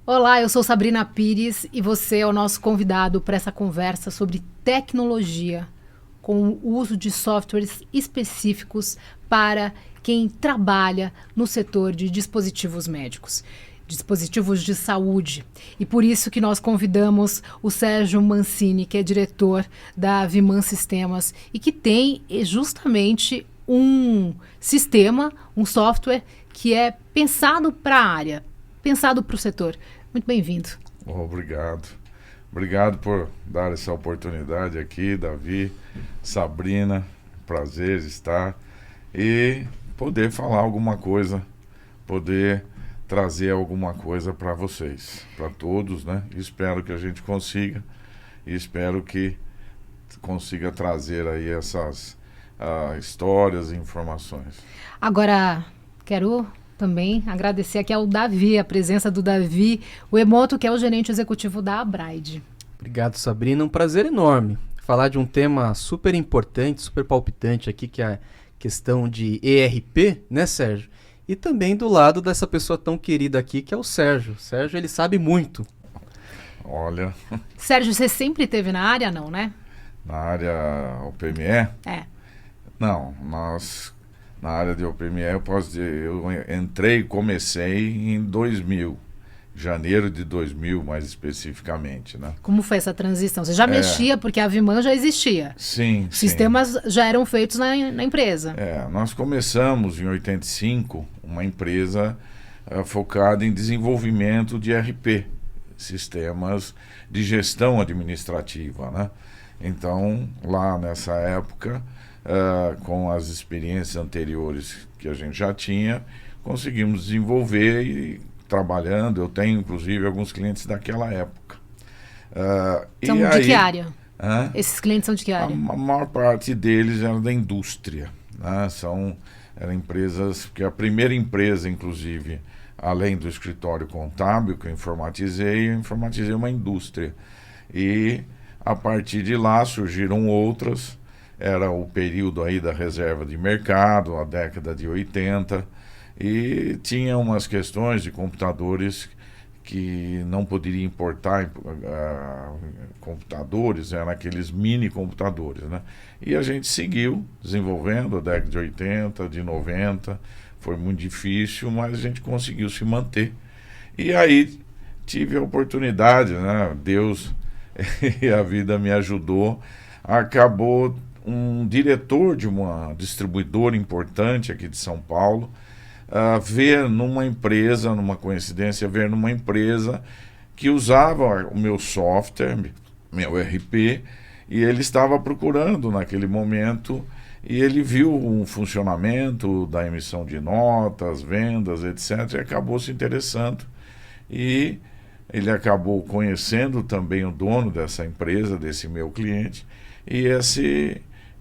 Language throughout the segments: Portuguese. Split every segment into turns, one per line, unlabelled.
Olá, eu sou Sabrina Pires e você é o nosso convidado para essa conversa sobre tecnologia, com o uso de softwares específicos para quem trabalha no setor de dispositivos médicos, dispositivos de saúde. E por isso que nós convidamos o Sérgio Mancini, que é diretor da Viman Sistemas e que tem justamente um sistema, um software que é pensado para a área, pensado para o setor. Muito bem-vindo.
Obrigado. Obrigado por dar essa oportunidade aqui, Davi, Sabrina. Prazer estar e poder falar alguma coisa, poder trazer alguma coisa para vocês, para todos, né? Espero que a gente consiga e espero que consiga trazer aí essas histórias e informações.
Agora, quero também agradecer aqui ao Davi, a presença do Davi, o Emoto, que é o gerente executivo da Abraide.
Obrigado, Sabrina. Um prazer enorme falar de um tema super importante, super palpitante aqui, que é a questão de ERP, né, Sérgio? E também do lado dessa pessoa tão querida aqui, que é o Sérgio. O Sérgio, ele sabe muito.
Olha,
Sérgio, você sempre esteve na área, não, né?
na área OPME,
É.
não, na área de OPME eu posso dizer, eu entrei, comecei em 2000, janeiro de 2000 mais especificamente, né?
Como foi essa transição? Você já
É,
mexia, porque a Viman já existia.
sim,
Os
sim.
sistemas já eram feitos na empresa.
Nós começamos em 85 uma empresa focada em desenvolvimento de RP, sistemas de gestão administrativa, né? Então, lá nessa época, com as experiências anteriores que a gente já tinha, conseguimos desenvolver e trabalhando. Eu tenho, inclusive, alguns clientes daquela época. E
São de que
aí,
área?
hã?
Esses clientes são de que
A
área?
maior parte deles era da indústria, né? Eram empresas, que a primeira empresa, inclusive, além do escritório contábil que eu informatizei uma indústria. E a partir de lá surgiram outras. Era o período aí da reserva de mercado, a década de 80, e tinha umas questões de computadores que não poderia importar computadores, eram aqueles mini computadores, né? E a gente seguiu desenvolvendo a década de 80, de 90, foi muito difícil, mas a gente conseguiu se manter. E aí tive a oportunidade, né? Deus e a vida me ajudou, acabou um diretor de uma distribuidora importante aqui de São Paulo, ver numa empresa, numa coincidência, ver numa empresa que usava o meu software, meu RP, e ele estava procurando naquele momento, e ele viu um funcionamento da emissão de notas, vendas, etc., e acabou se interessando. E ele acabou conhecendo também o dono dessa empresa, desse meu cliente, e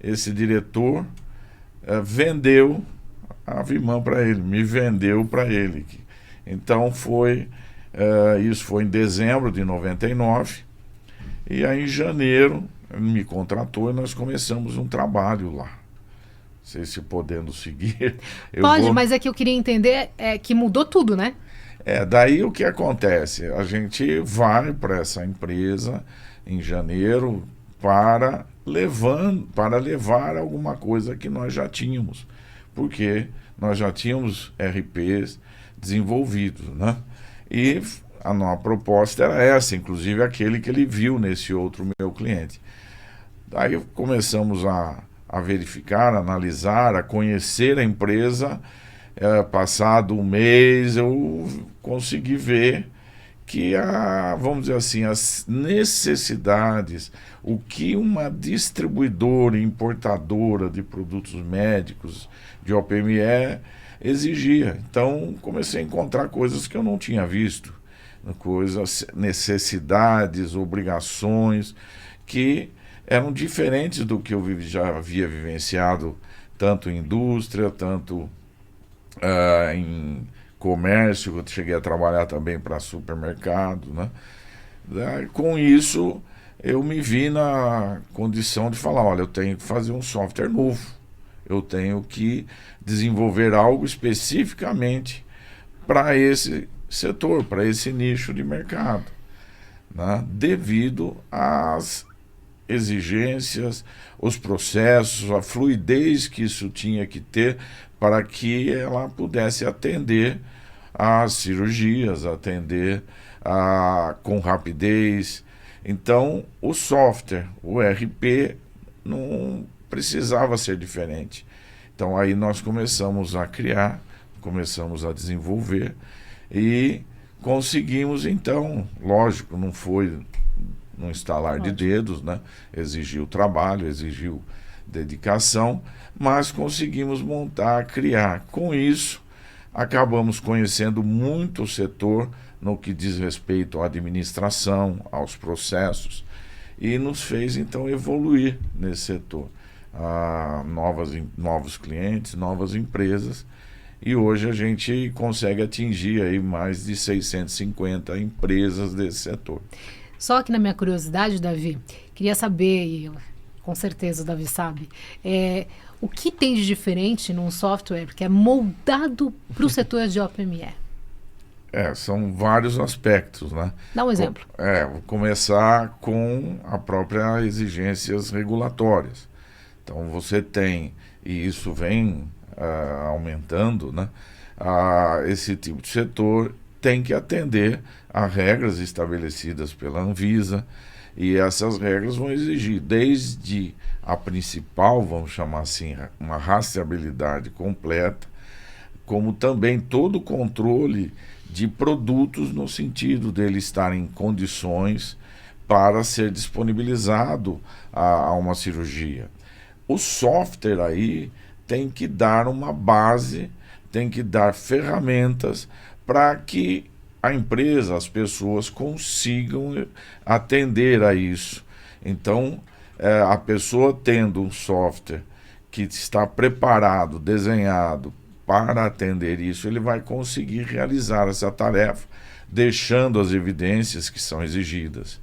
esse diretor vendeu a Viman para ele, me vendeu para ele. Então isso foi em dezembro de 99, e aí em janeiro ele me contratou e nós começamos um trabalho lá. Não sei se podendo seguir, eu
Pode,
vou.
mas é que eu queria entender que mudou tudo, né?
Daí o que acontece? A gente vai para essa empresa em janeiro para levar alguma coisa que nós já tínhamos, porque nós já tínhamos RPs desenvolvidos, né? E a nossa proposta era essa, inclusive aquele que ele viu nesse outro meu cliente. Daí começamos a verificar, a analisar, a conhecer a empresa. Passado um mês eu consegui ver que vamos dizer assim, as necessidades, o que uma distribuidora, importadora de produtos médicos, de OPME, exigia. Então comecei a encontrar coisas que eu não tinha visto, coisas, necessidades, obrigações que eram diferentes do que eu já havia vivenciado, tanto em indústria, tanto em comércio. Eu cheguei a trabalhar também para supermercado, né? Com isso, eu me vi na condição de falar, olha, eu tenho que fazer um software novo, eu tenho que desenvolver algo especificamente para esse setor, para esse nicho de mercado, né? Devido às exigências, os processos, a fluidez que isso tinha que ter para que ela pudesse atender às cirurgias, atender com rapidez. Então, o software, o ERP, não precisava ser diferente. Então, aí nós começamos a criar, começamos a desenvolver e conseguimos, então, lógico, não foi num estalar de dedos, né? Exigiu trabalho, exigiu dedicação, mas conseguimos montar, criar. Com isso, acabamos conhecendo muito o setor no que diz respeito à administração, aos processos, e nos fez, então, evoluir nesse setor. Novos clientes, novas empresas, e hoje a gente consegue atingir aí mais de 650 empresas desse setor.
Só que na minha curiosidade, Davi, queria saber, e com certeza o Davi sabe, o que tem de diferente num software que é moldado para o setor de OPME?
São vários aspectos, né?
Dá um exemplo.
Vou começar com a própria exigências regulatórias. Então você tem, e isso vem aumentando, né? Esse tipo de setor tem que atender a regras estabelecidas pela Anvisa, e essas regras vão exigir desde a principal, vamos chamar assim, uma rastreabilidade completa, como também todo o controle de produtos no sentido dele estar em condições para ser disponibilizado a uma cirurgia. O software aí tem que dar uma base, tem que dar ferramentas para que a empresa, as pessoas consigam atender a isso. Então, a pessoa tendo um software que está preparado, desenhado para atender isso, ele vai conseguir realizar essa tarefa, deixando as evidências que são exigidas.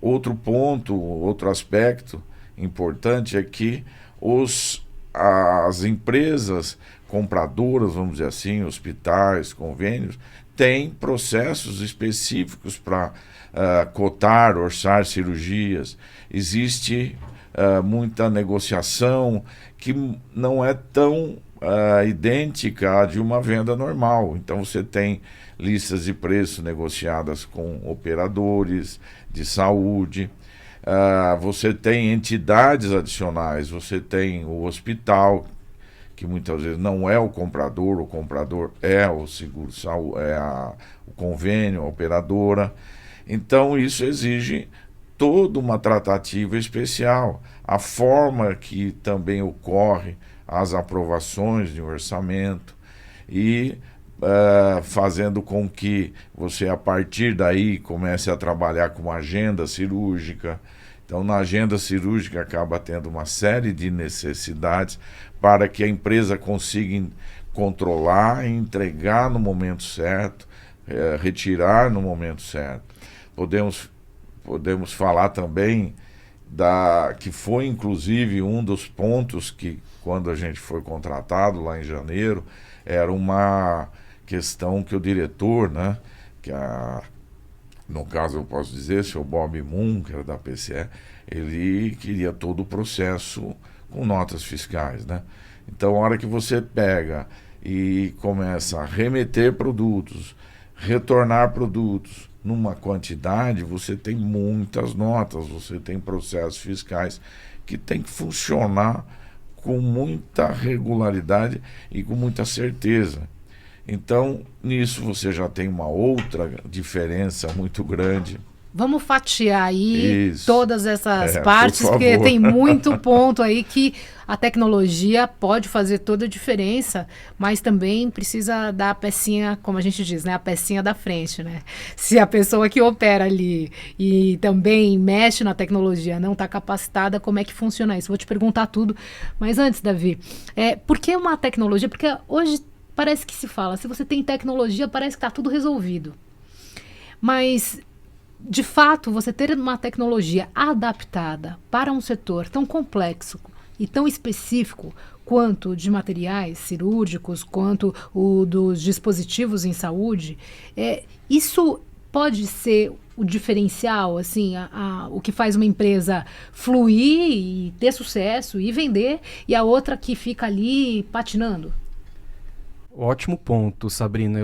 Outro ponto, outro aspecto importante é que as empresas compradoras, vamos dizer assim, hospitais, convênios, têm processos específicos para cotar, orçar cirurgias. Existe muita negociação que não é tão idêntica à de uma venda normal. Então você tem listas de preço negociadas com operadores de saúde, você tem entidades adicionais, você tem o hospital, que muitas vezes não é o comprador é o seguro saúde, o convênio, a operadora. Então isso exige toda uma tratativa especial. A forma que também ocorre as aprovações de orçamento e fazendo com que você, a partir daí, comece a trabalhar com uma agenda cirúrgica. Então, na agenda cirúrgica acaba tendo uma série de necessidades para que a empresa consiga controlar e entregar no momento certo, retirar no momento certo. Podemos falar também que foi inclusive um dos pontos que, quando a gente foi contratado lá em janeiro, era uma questão que o diretor, né, no caso eu posso dizer, o senhor Bob Moon, que era da PCE, ele queria todo o processo com notas fiscais, né? Então, a hora que você pega e começa a remeter produtos, retornar produtos numa quantidade, você tem muitas notas, você tem processos fiscais que tem que funcionar com muita regularidade e com muita certeza. Então, nisso você já tem uma outra diferença muito grande.
Vamos fatiar aí todas essas
por
partes, porque
favor.
tem muito ponto aí que a tecnologia pode fazer toda a diferença, mas também precisa dar a pecinha, como a gente diz, né? A pecinha da frente, né? Se a pessoa que opera ali e também mexe na tecnologia não está capacitada, como é que funciona isso? Vou te perguntar tudo, mas antes, Davi, por que uma tecnologia? Porque hoje parece que se fala, se você tem tecnologia, parece que está tudo resolvido. Mas, de fato, você ter uma tecnologia adaptada para um setor tão complexo, e tão específico quanto de materiais cirúrgicos, quanto o dos dispositivos em saúde, isso pode ser o diferencial, assim, o que faz uma empresa fluir e ter sucesso e vender, e a outra que fica ali patinando?
Ótimo ponto, Sabrina.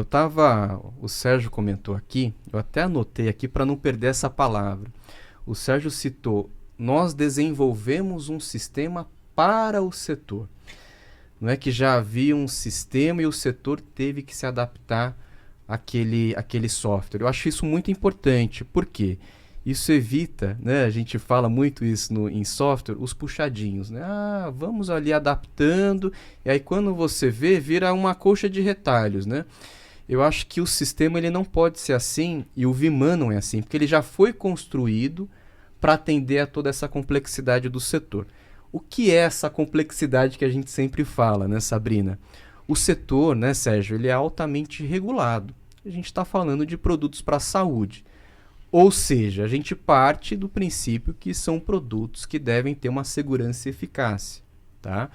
O Sérgio comentou aqui, eu até anotei aqui para não perder essa palavra. O Sérgio citou: nós desenvolvemos um sistema para o setor. Não é que já havia um sistema e o setor teve que se adaptar àquele software. Eu acho isso muito importante. Por quê? Isso evita, né, a gente fala muito isso em software, os puxadinhos, né? Vamos ali adaptando, e aí quando você vê, vira uma colcha de retalhos, né? Eu acho que o sistema ele não pode ser assim, e o Viman não é assim, porque ele já foi construído para atender a toda essa complexidade do setor. O que é essa complexidade que a gente sempre fala, né, Sabrina? O setor, né, Sérgio, ele é altamente regulado. A gente está falando de produtos para a saúde. Ou seja, a gente parte do princípio que são produtos que devem ter uma segurança e eficácia, tá?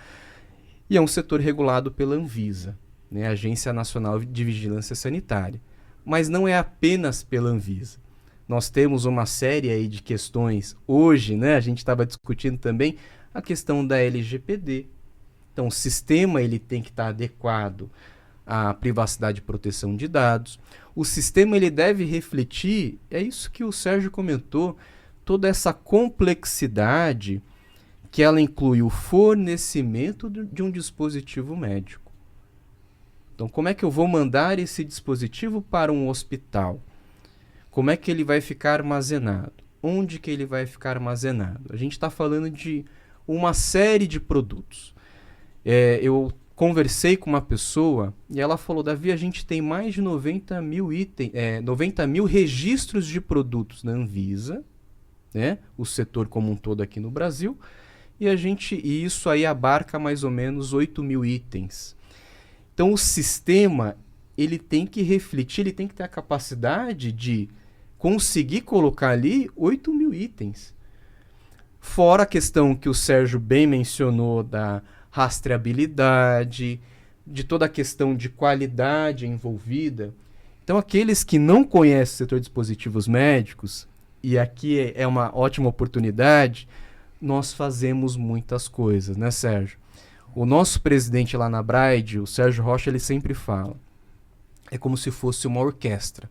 E é um setor regulado pela Anvisa, né, Agência Nacional de Vigilância Sanitária. Mas não é apenas pela Anvisa. Nós temos uma série aí de questões. Hoje, né, a gente estava discutindo também a questão da LGPD. Então, o sistema ele tem que estar adequado à privacidade e proteção de dados. O sistema ele deve refletir, é isso que o Sérgio comentou, toda essa complexidade que ela inclui o fornecimento de um dispositivo médico. Então, como é que eu vou mandar esse dispositivo para um hospital? Como é que ele vai ficar armazenado? Onde que ele vai ficar armazenado? A gente está falando de uma série de produtos. Eu conversei com uma pessoa e ela falou: Davi, a gente tem mais de 90 mil itens, 90 mil registros de produtos na Anvisa, né? O setor como um todo aqui no Brasil, e isso aí abarca mais ou menos 8 mil itens. Então o sistema ele tem que refletir, ele tem que ter a capacidade de conseguir colocar ali 8 mil itens. Fora a questão que o Sérgio bem mencionou da rastreabilidade, de toda a questão de qualidade envolvida. Então, aqueles que não conhecem o setor de dispositivos médicos, e aqui é uma ótima oportunidade, nós fazemos muitas coisas, né, Sérgio? O nosso presidente lá na Braide, o Sérgio Rocha, ele sempre fala, é como se fosse uma orquestra.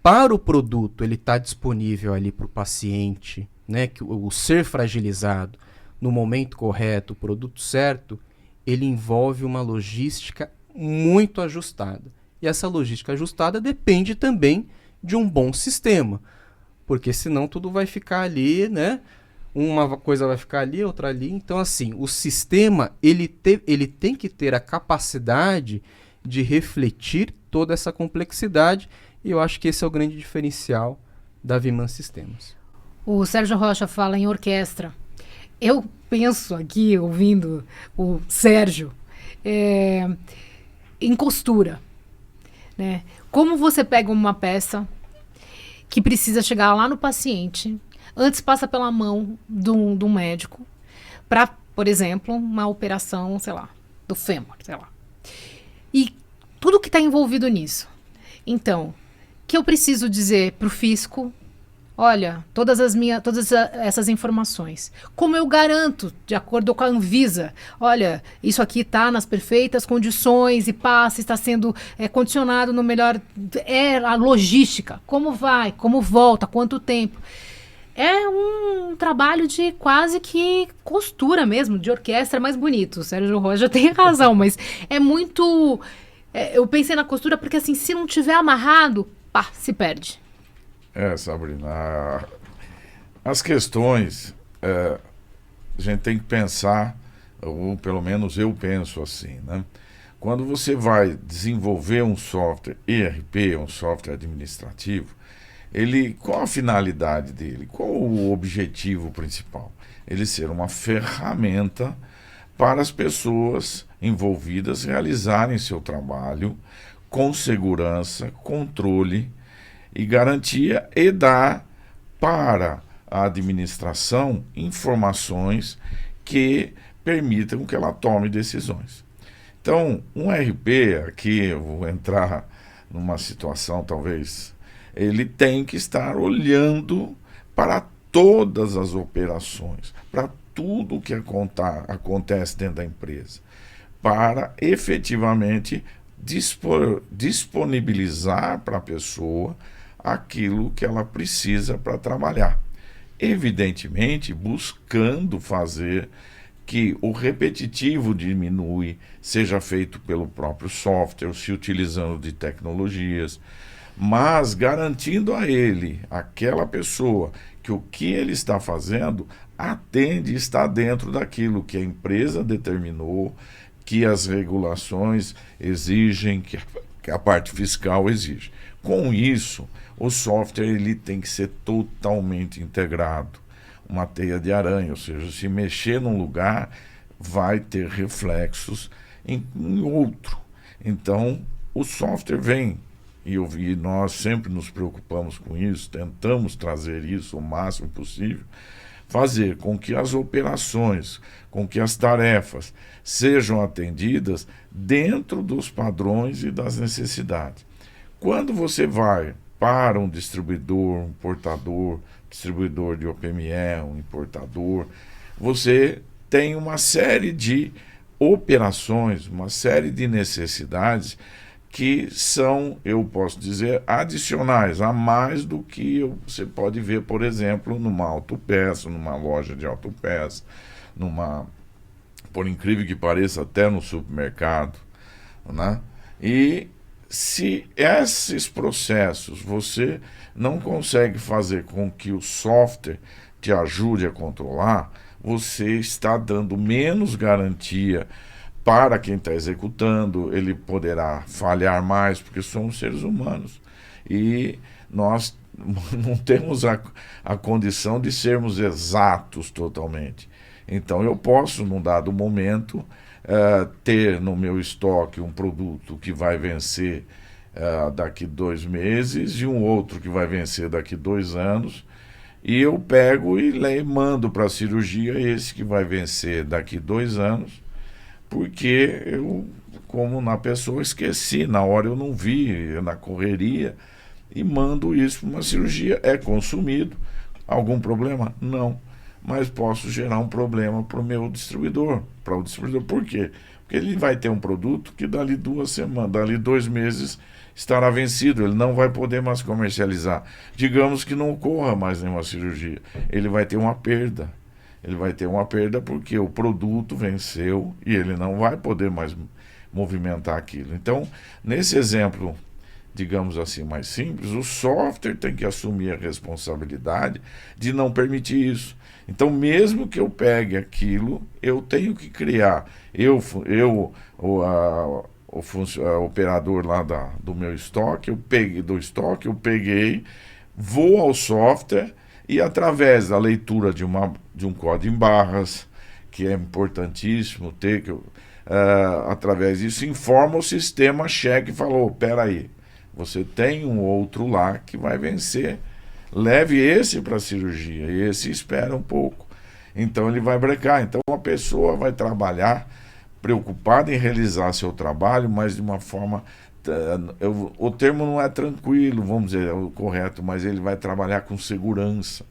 Para o produto, ele está disponível ali para o paciente, né, que o ser fragilizado, no momento correto, o produto certo, ele envolve uma logística muito ajustada. E essa logística ajustada depende também de um bom sistema, porque senão tudo vai ficar ali, né? Uma coisa vai ficar ali, outra ali. Então, assim, o sistema ele tem que ter a capacidade de refletir toda essa complexidade, e eu acho que esse é o grande diferencial da Viman Sistemas.
O Sérgio Rocha fala em orquestra. Eu penso aqui, ouvindo o Sérgio, em costura, né? Como você pega uma peça que precisa chegar lá no paciente, antes passa pela mão de um médico, para, por exemplo, uma operação, sei lá, do fêmur, sei lá. E tudo que está envolvido nisso. Então, que eu preciso dizer para o fisco: olha, todas essas informações. Como eu garanto, de acordo com a Anvisa, olha, isso aqui está nas perfeitas condições e passa, está sendo condicionado no melhor... a logística, como vai, como volta, quanto tempo. É um trabalho de quase que costura mesmo, de orquestra mais bonito. O Sérgio Rocha tem razão, mas é muito... eu pensei na costura porque, assim, se não tiver amarrado, se perde.
Sabrina, as questões, a gente tem que pensar, ou pelo menos eu penso assim, né? Quando você vai desenvolver um software ERP, um software administrativo, qual a finalidade dele? Qual o objetivo principal? Ele ser uma ferramenta para as pessoas envolvidas realizarem seu trabalho com segurança, controle e garantia, e dar para a administração informações que permitam que ela tome decisões. Então, um RP, aqui eu vou entrar numa situação talvez, ele tem que estar olhando para todas as operações, para tudo o que acontece dentro da empresa, para efetivamente disponibilizar para a pessoa aquilo que ela precisa para trabalhar. Evidentemente, buscando fazer que o repetitivo diminui, seja feito pelo próprio software, se utilizando de tecnologias, mas garantindo a ele, aquela pessoa, que o que ele está fazendo atende e está dentro daquilo que a empresa determinou, que as regulações exigem, que a parte fiscal exige. Com isso, o software ele tem que ser totalmente integrado, uma teia de aranha, ou seja, se mexer num lugar, vai ter reflexos em outro. Então, o software vem, e nós sempre nos preocupamos com isso, tentamos trazer isso o máximo possível, fazer com que as operações, com que as tarefas sejam atendidas dentro dos padrões e das necessidades. Quando você vai para um distribuidor, um importador, distribuidor de OPME, um importador, você tem uma série de operações, uma série de necessidades que são, eu posso dizer, adicionais, a mais do que você pode ver, por exemplo, numa autopeça, numa loja de autopeça, por incrível que pareça, até no supermercado, né? E se esses processos você não consegue fazer com que o software te ajude a controlar, você está dando menos garantia para quem está executando, ele poderá falhar mais, porque somos seres humanos. E nós não temos a condição de sermos exatos totalmente. Então eu posso, num dado momento, ter no meu estoque um produto que vai vencer daqui 2 meses e um outro que vai vencer daqui 2 anos, e eu pego e mando para a cirurgia esse que vai vencer daqui 2 anos, porque eu, como na pessoa, esqueci, na hora eu não vi, na correria, e mando isso para uma cirurgia. É consumido. Algum problema? Não. Mas posso gerar um problema para o meu distribuidor. Para o distribuidor, por quê? Porque ele vai ter um produto que dali 2 semanas, dali 2 meses estará vencido, ele não vai poder mais comercializar. Digamos que não ocorra mais nenhuma cirurgia. Ele vai ter uma perda. Ele vai ter uma perda porque o produto venceu e ele não vai poder mais movimentar aquilo. Então, nesse exemplo, digamos assim, mais simples, o software tem que assumir a responsabilidade de não permitir isso. Então, mesmo que eu pegue aquilo, eu tenho que criar. O operador lá do meu estoque, eu peguei, vou ao software e, através da leitura de um código em barras, que é importantíssimo ter, através disso, informa o sistema cheque e falou, peraí, você tem um outro lá que vai vencer, leve esse para a cirurgia, e esse espera um pouco. Então ele vai brecar. Então a pessoa vai trabalhar preocupada em realizar seu trabalho, mas de uma forma... o termo não é tranquilo, vamos dizer, é o correto, mas ele vai trabalhar com segurança.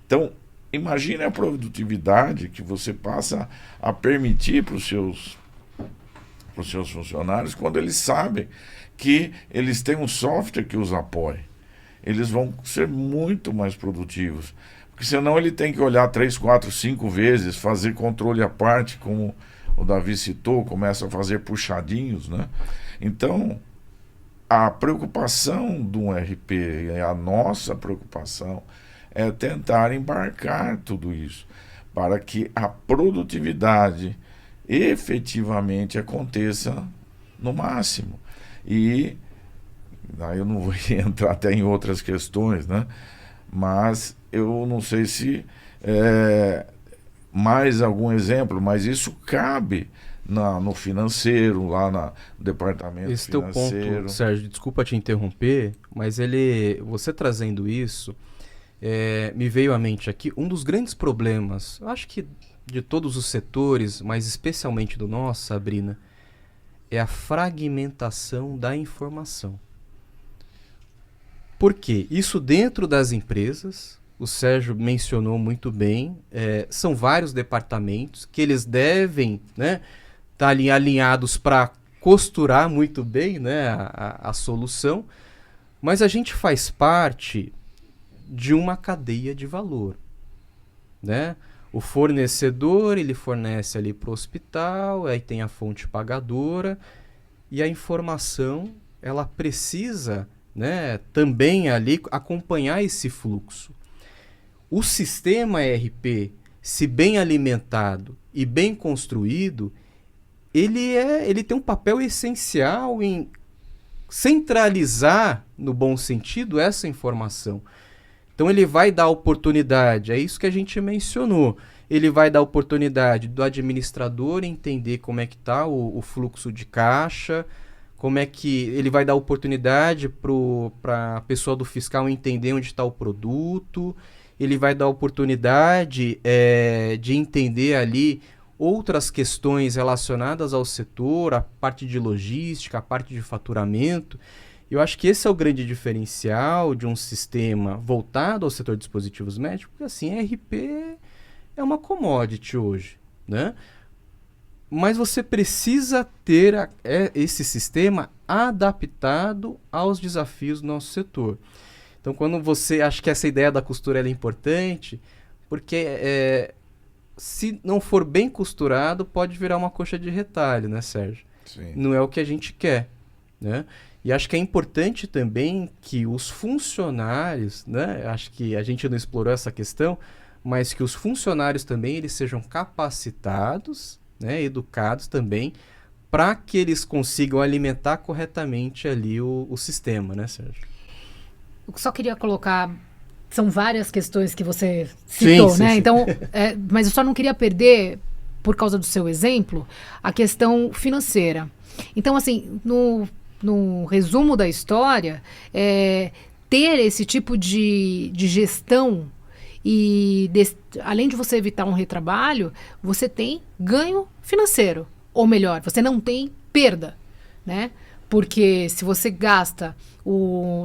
Então, imagine a produtividade que você passa a permitir para os seus funcionários quando eles sabem que eles têm um software que os apoia. Eles vão ser muito mais produtivos. Porque senão ele tem que olhar 3, 4, 5 vezes, fazer controle à parte, como o Davi citou, começa a fazer puxadinhos, né? Então, a preocupação do RP, a nossa preocupação, é tentar embarcar tudo isso para que a produtividade efetivamente aconteça no máximo. E aí eu não vou entrar até em outras questões, né? Mas eu não sei se mais algum exemplo, mas isso cabe no financeiro, lá no departamento
Esse
financeiro.
Esse teu ponto, Sérgio, desculpa te interromper, mas você trazendo isso, me veio à mente aqui um dos grandes problemas, eu acho que de todos os setores, mas especialmente do nosso, Sabrina, é a fragmentação da informação. Por quê? Isso dentro das empresas, o Sérgio mencionou muito bem, são vários departamentos que eles devem, né, estar alinhados para costurar muito bem, né, a solução, mas a gente faz parte de uma cadeia de valor, né? O fornecedor, ele fornece ali para o hospital, aí tem a fonte pagadora, e a informação, ela precisa, né, também ali acompanhar esse fluxo. O sistema ERP, se bem alimentado e bem construído, ele tem um papel essencial em centralizar, no bom sentido, essa informação. Então ele vai dar oportunidade, é isso que a gente mencionou, ele vai dar oportunidade do administrador entender como é que está o fluxo de caixa, como é que ele vai dar oportunidade para a pessoa do fiscal entender onde está o produto, ele vai dar oportunidade de entender ali outras questões relacionadas ao setor, a parte de logística, a parte de faturamento. Eu acho que esse é o grande diferencial de um sistema voltado ao setor de dispositivos médicos, porque assim, ERP é uma commodity hoje, né? Mas você precisa ter esse sistema adaptado aos desafios do nosso setor. Então, quando você acha que essa ideia da costura é importante, porque se não for bem costurado, pode virar uma coxa de retalho, né, Sérgio?
Sim.
Não é o que a gente quer, né? E acho que é importante também que os funcionários, né, acho que a gente não explorou essa questão, mas que os funcionários também eles sejam capacitados, né, educados também, para que eles consigam alimentar corretamente ali o sistema, né, Sérgio?
Eu só queria colocar, são várias questões que você citou,
sim,
né?
sim.
Então, mas eu só não queria perder, por causa do seu exemplo, a questão financeira. Então, assim, no resumo da história, ter esse tipo de gestão e além de você evitar um retrabalho, você tem ganho financeiro. Ou melhor, você não tem perda, né? Porque se você gasta,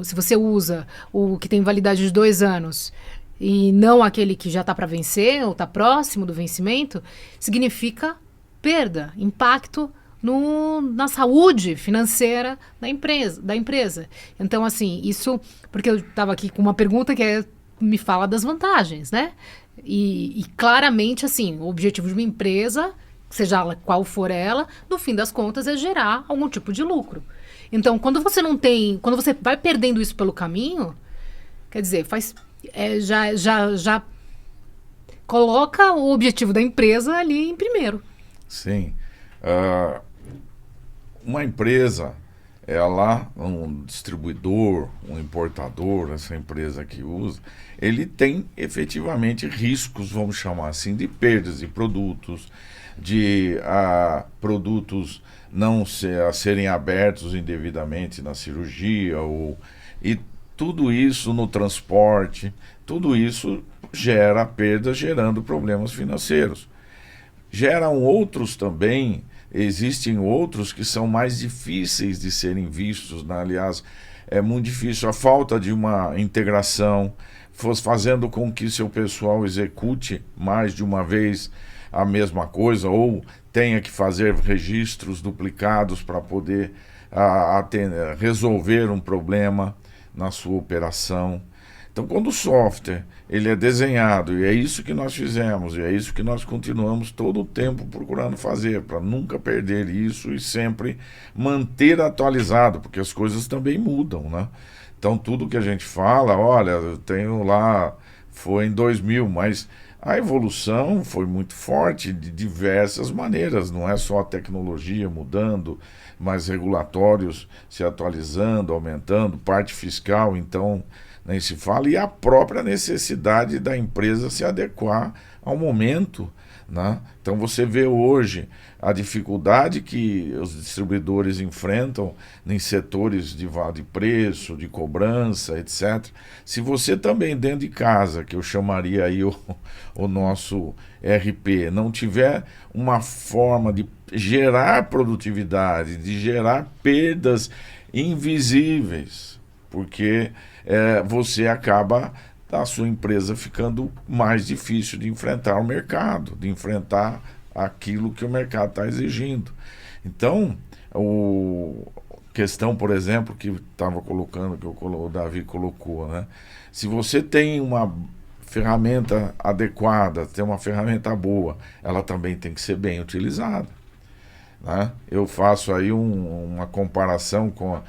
se você usa o que tem validade de 2 anos e não aquele que já está para vencer ou está próximo do vencimento, significa perda, impacto na saúde financeira da empresa. Então, assim, isso... Porque eu estava aqui com uma pergunta que me fala das vantagens, né? E claramente, assim, o objetivo de uma empresa, seja ela qual for ela, no fim das contas é gerar algum tipo de lucro. Então, quando você vai perdendo isso pelo caminho, quer dizer, já coloca o objetivo da empresa ali em primeiro.
Sim. Uma empresa, um distribuidor, um importador, essa empresa que usa, ele tem efetivamente riscos, vamos chamar assim, de perdas de produtos, de produtos não serem abertos indevidamente na cirurgia, e tudo isso no transporte, tudo isso gera perdas, gerando problemas financeiros. Geram outros também, existem outros que são mais difíceis de serem vistos, né? Aliás, é muito difícil a falta de uma integração, fazendo com que seu pessoal execute mais de uma vez a mesma coisa, ou tenha que fazer registros duplicados para poder resolver um problema na sua operação. Então, quando o software ele é desenhado, e é isso que nós fizemos, e é isso que nós continuamos todo o tempo procurando fazer, para nunca perder isso e sempre manter atualizado, porque as coisas também mudam, né? Então, tudo que a gente fala, olha, eu tenho lá, foi em 2000, mas a evolução foi muito forte de diversas maneiras, não é só a tecnologia mudando, mas regulatórios se atualizando, aumentando, parte fiscal, então nem se fala, e a própria necessidade da empresa se adequar ao momento né? Então você vê hoje a dificuldade que os distribuidores enfrentam em setores de preço, de cobrança, etc. Se você também dentro de casa, que eu chamaria aí o nosso RP, não tiver uma forma de gerar produtividade, de gerar perdas invisíveis, porque você acaba a sua empresa ficando mais difícil de enfrentar o mercado, de enfrentar aquilo que o mercado está exigindo. Então, questão, por exemplo, que estava colocando, o Davi colocou, né? Se você tem uma ferramenta adequada, tem uma ferramenta boa, ela também tem que ser bem utilizada, né? Eu faço aí uma comparação com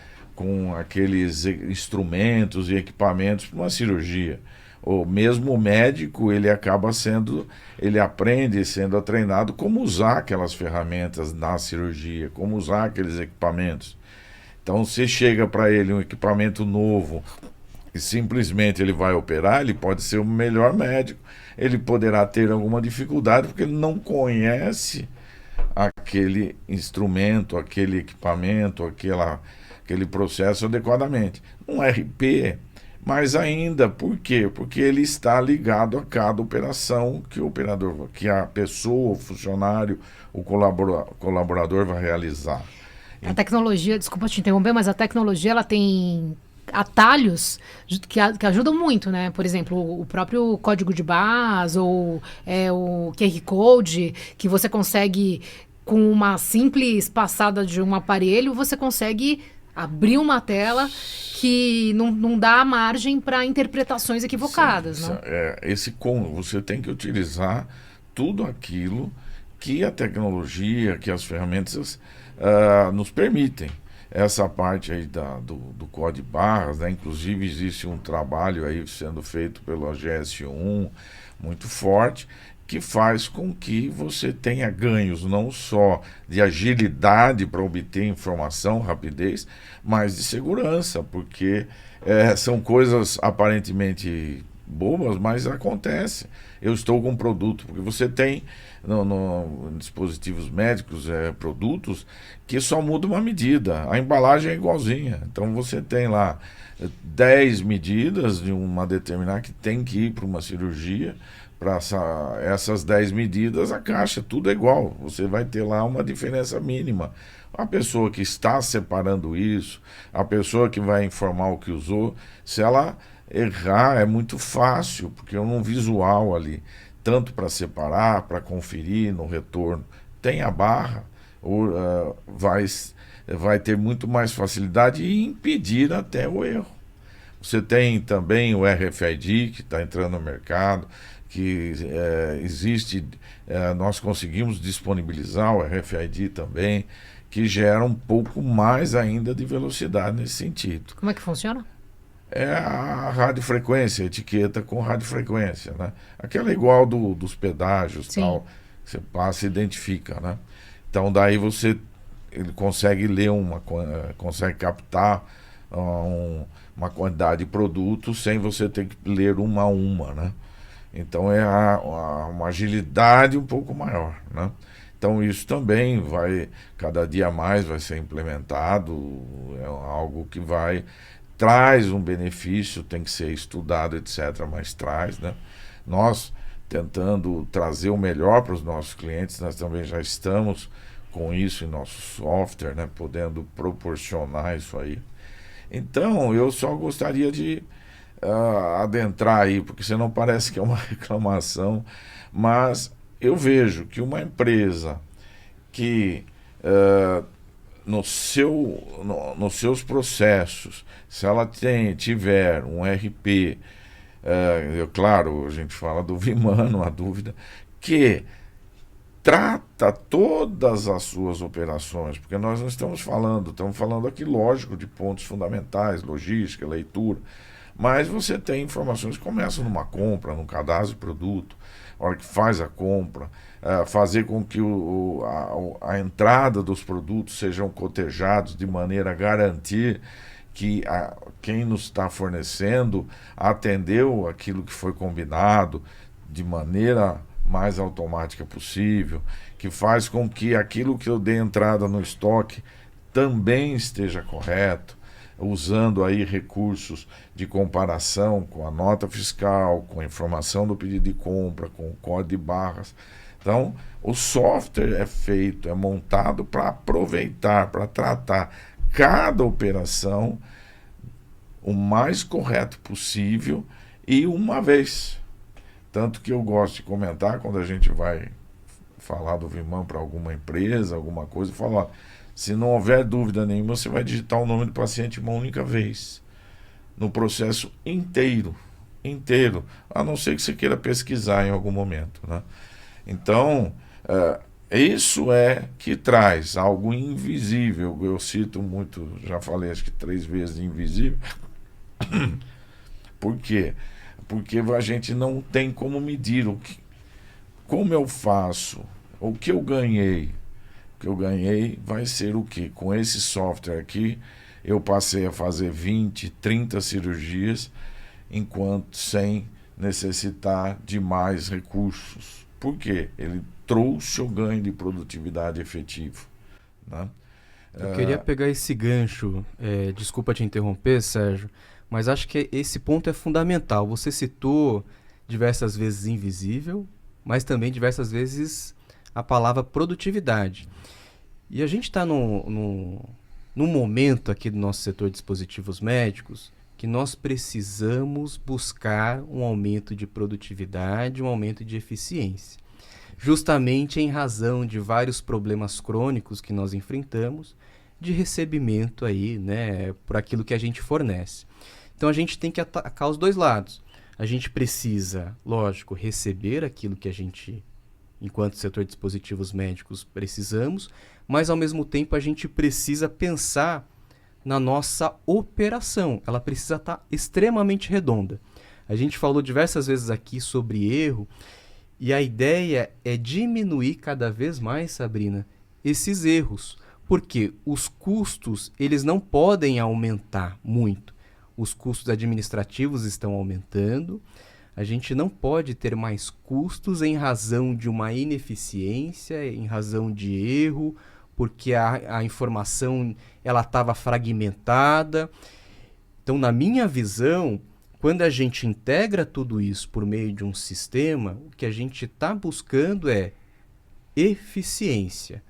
aqueles instrumentos e equipamentos para uma cirurgia. O mesmo médico, ele aprende sendo treinado como usar aquelas ferramentas na cirurgia, como usar aqueles equipamentos. Então, se chega para ele um equipamento novo e simplesmente ele vai operar, ele pode ser o melhor médico, ele poderá ter alguma dificuldade porque ele não conhece aquele instrumento, aquele equipamento, aquele processo adequadamente. Um RP, mais ainda, por quê? Porque ele está ligado a cada operação que o operador, que a pessoa, o funcionário, o colaborador vai realizar.
A tecnologia, desculpa te interromper, mas a tecnologia ela tem atalhos que ajudam muito, né? Por exemplo, o próprio código de barras ou o QR Code, que você consegue, com uma simples passada de um aparelho, você consegue abrir uma tela que não dá margem para interpretações equivocadas.
Sim,
né?
Você tem que utilizar tudo aquilo que a tecnologia, que as ferramentas nos permitem. Essa parte aí do código de barras, né? Inclusive existe um trabalho aí sendo feito pelo GS1 muito forte, que faz com que você tenha ganhos não só de agilidade para obter informação, rapidez, mas de segurança, porque são coisas aparentemente bobas, mas acontece. Eu estou com um produto, porque você tem no dispositivos médicos produtos que só muda uma medida, a embalagem é igualzinha, então você tem lá 10 medidas de uma determinada que tem que ir para uma cirurgia. Para essas 10 medidas, a caixa, tudo é igual. Você vai ter lá uma diferença mínima. A pessoa que está separando isso, a pessoa que vai informar o que usou, se ela errar, é muito fácil, porque é um visual ali, tanto para separar, para conferir no retorno. Tem a barra, vai ter muito mais facilidade e impedir até o erro. Você tem também o RFID, que está entrando no mercado, que existe, nós conseguimos disponibilizar o RFID também, que gera um pouco mais ainda de velocidade nesse sentido.
Como é que funciona?
É a radiofrequência, a etiqueta com radiofrequência, né? Aquela é igual dos pedágios, tal, você passa e identifica, né? Então daí ele consegue ler consegue captar uma quantidade de produtos sem você ter que ler uma a uma, né? Então uma agilidade um pouco maior, né? Então isso também cada dia mais vai ser implementado, é algo que traz um benefício, tem que ser estudado, etc., mas traz, né? Nós tentando trazer o melhor para os nossos clientes, nós também já estamos com isso em nosso software, né? Podendo proporcionar isso aí. Então, eu só gostaria de adentrar aí, porque senão parece que é uma reclamação, mas eu vejo que uma empresa que nos seus processos, se ela tiver um RP, claro, a gente fala do Vimano, a dúvida, que trata todas as suas operações, porque nós não estamos falando aqui, lógico, de pontos fundamentais, logística, leitura, mas você tem informações que começam numa compra, num cadastro de produto, a hora que faz a compra, fazer com que a entrada dos produtos sejam cotejados de maneira a garantir que quem nos está fornecendo atendeu aquilo que foi combinado de maneira mais automática possível, que faz com que aquilo que eu dei entrada no estoque também esteja correto, usando aí recursos de comparação com a nota fiscal, com a informação do pedido de compra, com o código de barras. Então, o software é montado para aproveitar, para tratar cada operação o mais correto possível e uma vez. Tanto que eu gosto de comentar quando a gente vai falar do Viman para alguma empresa, alguma coisa, falar, se não houver dúvida nenhuma, você vai digitar o nome do paciente uma única vez, no processo inteiro, a não ser que você queira pesquisar em algum momento, né? Então, isso é que traz algo invisível. Eu cito muito, já falei acho que 3 vezes invisível. Por quê? Porque a gente não tem como medir como eu faço, o que eu ganhei. O que eu ganhei vai ser o quê? Com esse software aqui, eu passei a fazer 20, 30 cirurgias, enquanto sem necessitar de mais recursos. Por quê? Ele trouxe o ganho de produtividade efetivo, né?
Eu queria pegar esse gancho, desculpa te interromper, Sérgio, mas acho que esse ponto é fundamental. Você citou diversas vezes invisível, mas também diversas vezes a palavra produtividade. E a gente está num momento aqui do nosso setor de dispositivos médicos que nós precisamos buscar um aumento de produtividade, um aumento de eficiência. Justamente em razão de vários problemas crônicos que nós enfrentamos de recebimento aí, né, por aquilo que a gente fornece. Então a gente tem que atacar os dois lados. A gente precisa, lógico, receber aquilo que a gente, enquanto setor de dispositivos médicos, precisamos, mas ao mesmo tempo a gente precisa pensar na nossa operação. Ela precisa estar extremamente redonda. A gente falou diversas vezes aqui sobre erro, e a ideia é diminuir cada vez mais, Sabrina, esses erros. Porque os custos, eles não podem aumentar muito. Os custos administrativos estão aumentando. A gente não pode ter mais custos em razão de uma ineficiência, em razão de erro, porque a informação ela estava fragmentada. Então, na minha visão, quando a gente integra tudo isso por meio de um sistema, o que a gente está buscando é eficiência,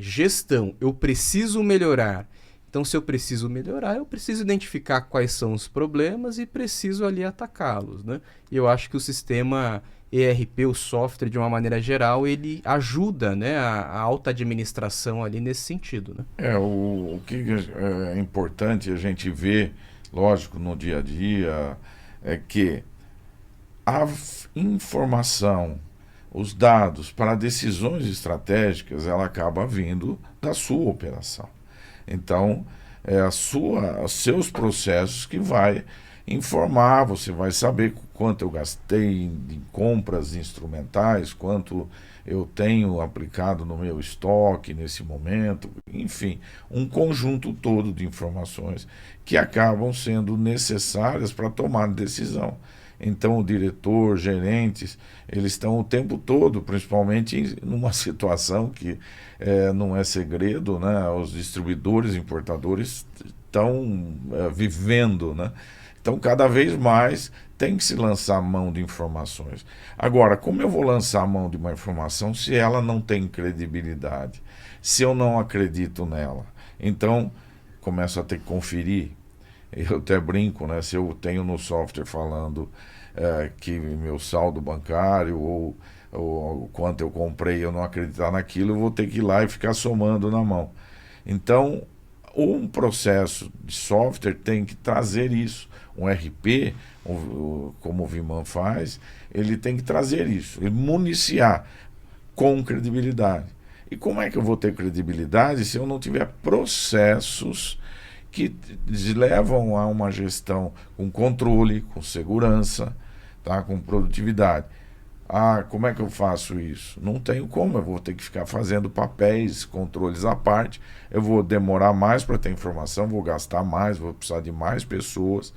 gestão. Eu preciso melhorar. Então, se eu preciso melhorar, eu preciso identificar quais são os problemas e preciso ali atacá-los, né? E eu acho que o sistema ERP, o software, de uma maneira geral, ele ajuda, né, a alta administração ali nesse sentido, né?
O que é importante a gente ver, lógico, no dia a dia, é que a informação, os dados para decisões estratégicas, ela acaba vindo da sua operação. Então, os seus processos que vai informar, você vai saber quanto eu gastei em compras instrumentais, quanto eu tenho aplicado no meu estoque nesse momento, enfim, um conjunto todo de informações que acabam sendo necessárias para tomar decisão. Então, o diretor, gerentes, eles estão o tempo todo, principalmente numa situação que não é segredo, né? Os distribuidores, importadores estão vivendo, né? Então, cada vez mais tem que se lançar mão de informações. Agora, como eu vou lançar mão de uma informação se ela não tem credibilidade? Se eu não acredito nela? Então, começo a ter que conferir. Eu até brinco, né? Se eu tenho no software falando que meu saldo bancário ou o quanto eu comprei, eu não acreditar naquilo, eu vou ter que ir lá e ficar somando na mão. Então, um processo de software tem que trazer isso. Um RP, como o Viman faz, ele tem que trazer isso, ele municiar com credibilidade. E como é que eu vou ter credibilidade se eu não tiver processos que levam a uma gestão com controle, com segurança, tá? Com produtividade? Como é que eu faço isso? Não tenho como, eu vou ter que ficar fazendo papéis, controles à parte, eu vou demorar mais para ter informação, vou gastar mais, vou precisar de mais pessoas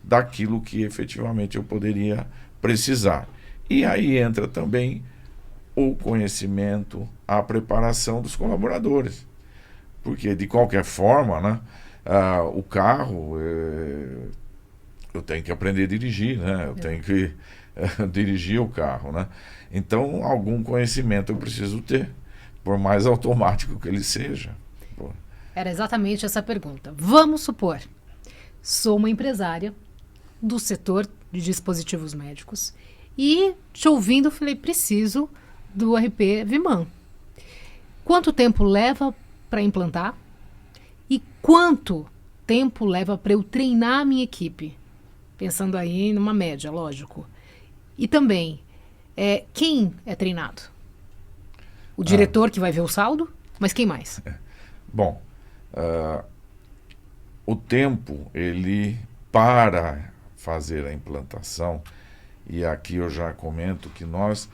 daquilo que efetivamente eu poderia precisar. E aí entra também o conhecimento, a preparação dos colaboradores. Porque, de qualquer forma, né, o carro, eu tenho que aprender a dirigir, né? Eu tenho que dirigir o carro, né? Então, algum conhecimento eu preciso ter, por mais automático que ele seja. Pô.
Era exatamente essa pergunta. Vamos supor, sou uma empresária do setor de dispositivos médicos e, te ouvindo, falei, preciso do RP Viman. Quanto tempo leva para implantar? E quanto tempo leva para eu treinar a minha equipe? Pensando aí numa média, lógico. E também, quem é treinado? O diretor que vai ver o saldo? Mas quem mais?
Bom, o tempo, ele, para fazer a implantação, e aqui eu já comento que nós,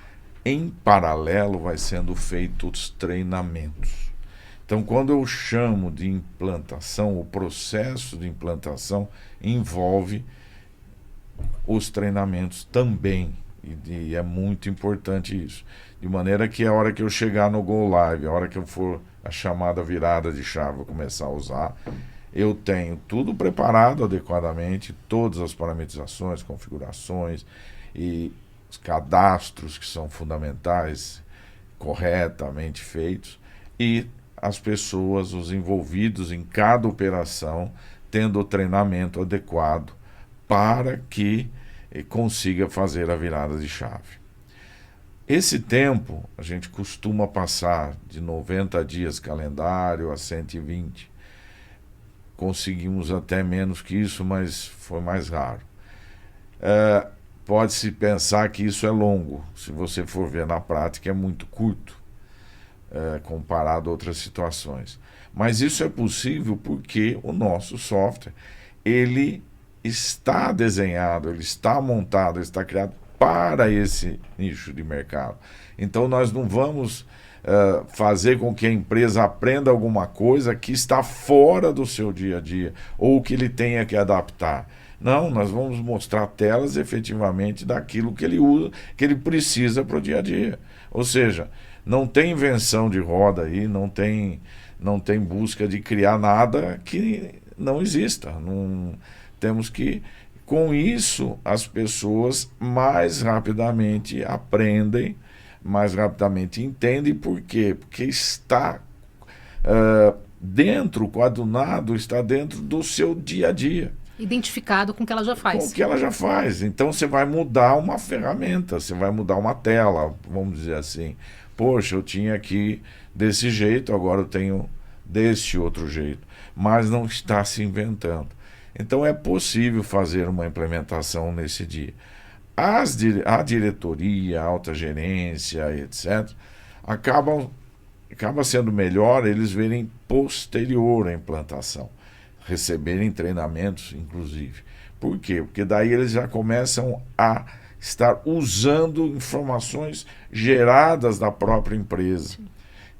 em paralelo, vai sendo feitos treinamentos. Então, quando eu chamo de implantação, o processo de implantação envolve os treinamentos também. E é muito importante isso. De maneira que a hora que eu chegar no Go Live, a hora que eu for a chamada virada de chave, eu começar a usar, eu tenho tudo preparado adequadamente, todas as parametrizações, configurações e os cadastros que são fundamentais, corretamente feitos, e as pessoas, os envolvidos em cada operação, tendo o treinamento adequado para que consiga fazer a virada de chave. Esse tempo a gente costuma passar de 90 dias calendário a 120. Conseguimos até menos que isso, mas foi mais raro. Pode-se pensar que isso é longo. Se você for ver na prática, é muito curto, comparado a outras situações. Mas isso é possível porque o nosso software, ele está desenhado, ele está montado, ele está criado para esse nicho de mercado. Então nós não vamos fazer com que a empresa aprenda alguma coisa que está fora do seu dia a dia ou que ele tenha que adaptar. Não, nós vamos mostrar telas efetivamente daquilo que ele usa, que ele precisa para o dia a dia. Ou seja, não tem invenção de roda aí, não tem busca de criar nada que não exista. Não, temos que, com isso, as pessoas mais rapidamente aprendem, mais rapidamente entendem. Por quê? Porque está dentro, coadunado, está dentro do seu dia a dia.
Identificado com o que ela já faz.
Com o que ela já faz. Então você vai mudar uma ferramenta, você vai mudar uma tela, vamos dizer assim. Poxa, eu tinha aqui desse jeito, agora eu tenho desse outro jeito. Mas não está se inventando. Então é possível fazer uma implementação nesse dia. A diretoria, a alta gerência, etc., acaba sendo melhor eles verem posterior à implantação, receberem treinamentos, inclusive. Por quê? Porque daí eles já começam a estar usando informações geradas da própria empresa.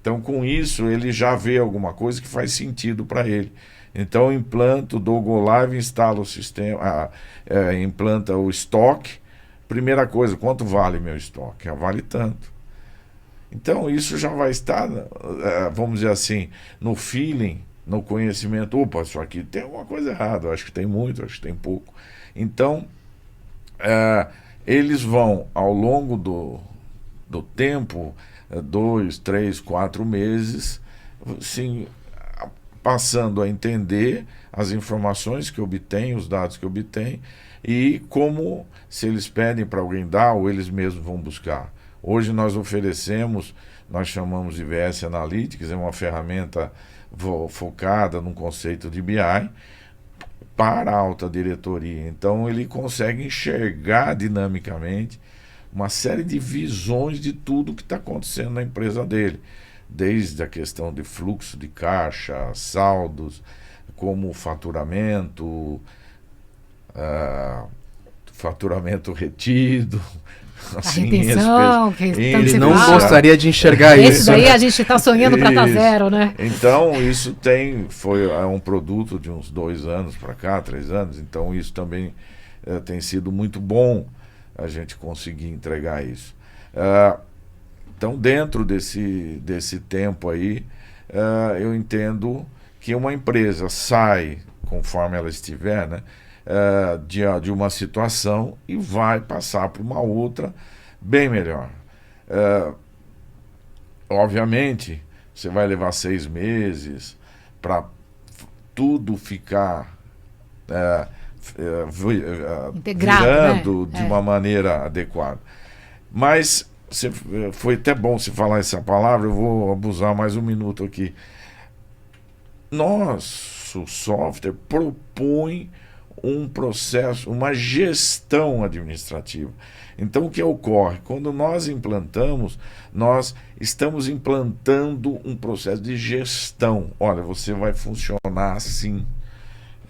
Então, com isso, ele já vê alguma coisa que faz sentido para ele. Então, eu implanto, dou Go Live, instalo o sistema, implanta o estoque. Primeira coisa, quanto vale meu estoque? Vale tanto. Então, isso já vai estar, vamos dizer assim, no feeling, no conhecimento. Opa, isso aqui tem alguma coisa errada, eu acho que tem muito, acho que tem pouco. Então, eles vão, ao longo do tempo, 2, 3, 4 meses, sim, passando a entender as informações que obtém, os dados que obtém, e como, se eles pedem para alguém dar, ou eles mesmos vão buscar. Hoje nós oferecemos, nós chamamos de VS Analytics, é uma ferramenta focada num conceito de BI para a alta diretoria. Então ele consegue enxergar dinamicamente uma série de visões de tudo que está acontecendo na empresa dele. Desde a questão de fluxo de caixa, saldos, como faturamento, faturamento retido.
Assim, a retenção,
ele não gostaria de enxergar isso.
Esse daí a gente está sonhando para estar zero, né?
Então, isso foi um produto de uns 2 anos para cá, 3 anos. Então, isso também tem sido muito bom a gente conseguir entregar isso. Então, dentro desse tempo aí, eu entendo que uma empresa sai, conforme ela estiver, né, de uma situação e vai passar por uma outra bem melhor. Obviamente, você vai levar 6 meses para tudo ficar
integrado,
virando,
né?
de uma maneira adequada. Mas foi até bom você falar essa palavra, eu vou abusar mais um minuto aqui. Nosso software propõe um processo, uma gestão administrativa. Então, o que ocorre? Quando nós implantamos, nós estamos implantando um processo de gestão. Olha, você vai funcionar assim.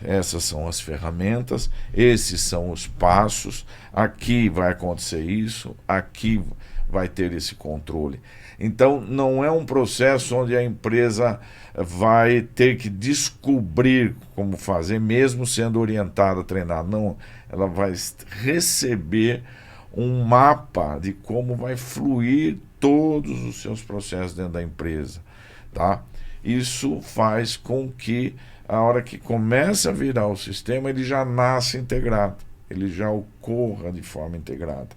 Essas são as ferramentas, esses são os passos, aqui vai acontecer isso, aqui vai ter esse controle. Então, não é um processo onde a empresa vai ter que descobrir como fazer, mesmo sendo orientada, treinada. Não, ela vai receber um mapa de como vai fluir todos os seus processos dentro da empresa, tá? Isso faz com que a hora que começa a virar o sistema, ele já nasce integrado, ele já ocorra de forma integrada,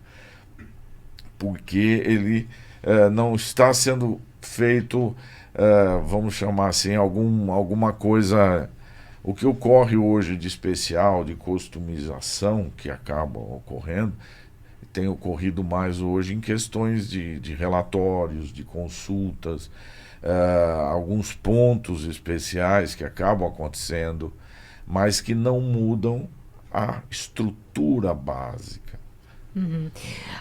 porque ele não está sendo feito, vamos chamar assim, alguma coisa. O que ocorre hoje de especial, de customização, que acaba ocorrendo, tem ocorrido mais hoje em questões de relatórios, de consultas, alguns pontos especiais que acabam acontecendo, mas que não mudam a estrutura básica.
Uhum.